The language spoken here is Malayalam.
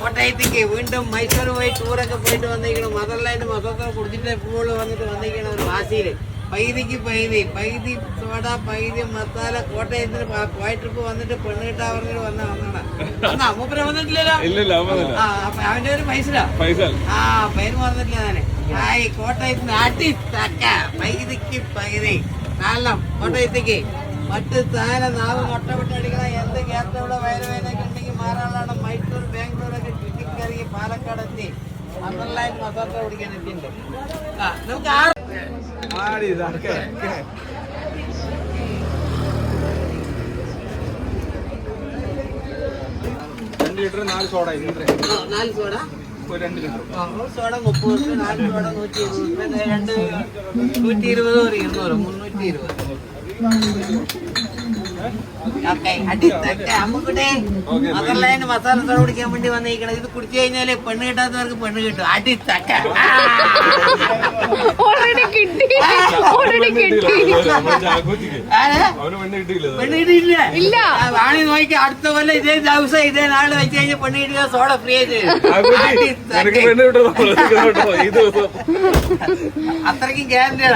കോട്ടയത്തേക്ക് വീണ്ടും മൈസൂർ പോയി ടൂറൊക്കെ പോയിട്ട് വന്നിരിക്കണം. മദർലാൻഡ് മൊത്തത്തിൽ കുടിച്ചിട്ട് ഫുട്ബോൾ വന്നിട്ട് വന്നിരിക്കണം ഒരു വാശിയില്. പൈതിക്ക് പൈതി സോഡ പൈതി മസാല. കോട്ടയത്തിന് പോയ ട്രിപ്പ് വന്നിട്ട് പെണ്ണ് കിട്ടാൻ പറഞ്ഞിട്ട് വന്നാ മൂപ്പര വന്നിട്ടില്ലല്ലോ. അവന്റെ ഒരു പൈസ പേര് പറഞ്ഞിട്ടില്ല ഞാന്. കോട്ടയത്തിന് അടി തക്ക പൈതിക്ക് പൈതി കാരണം കോട്ടയത്തേക്ക് മറ്റ് സാധനം നാവ് മുട്ട അടിക്കണം. എന്ത് ഗ്യാസ് ഇവിടെ വയറുവേദനയൊക്കെ ഉണ്ടെങ്കിൽ മാറാളാണ്. മൈസൂർ ബാംഗ്ലൂരൊക്കെ ചുറ്റിക്കറി പാലക്കാട് എത്തി മദർലാൻഡ് മസാല കുടിക്കാൻ എത്തിയിട്ടുണ്ട്. നമുക്ക് 2 litre 4 soda 4 soda 2 litre soda 30 4 soda 120 120 ഒരു 200 320. മദർലാൻഡ് മസാല സോഡ കുടിക്കാൻ വേണ്ടി വന്നിരിക്കണം. ഇത് കുടിച്ചു കഴിഞ്ഞാല് പെണ്ണ് കിട്ടാത്തവർക്ക് പെണ്ണ് കിട്ടും. അടി തക്ക പെണ്ണ് കിട്ടിയില്ല. വാണി നോക്കി അടുത്ത കൊല്ലം ഇതേ ദിവസം ഇതേ നാളെ വെച്ച് കഴിഞ്ഞാൽ പെണ്ണ് കിട്ടിയ സോഡ ഫ്രീ ആയിട്ട് അത്രയ്ക്കും ഗ്യാരണ്ടിയാണ്.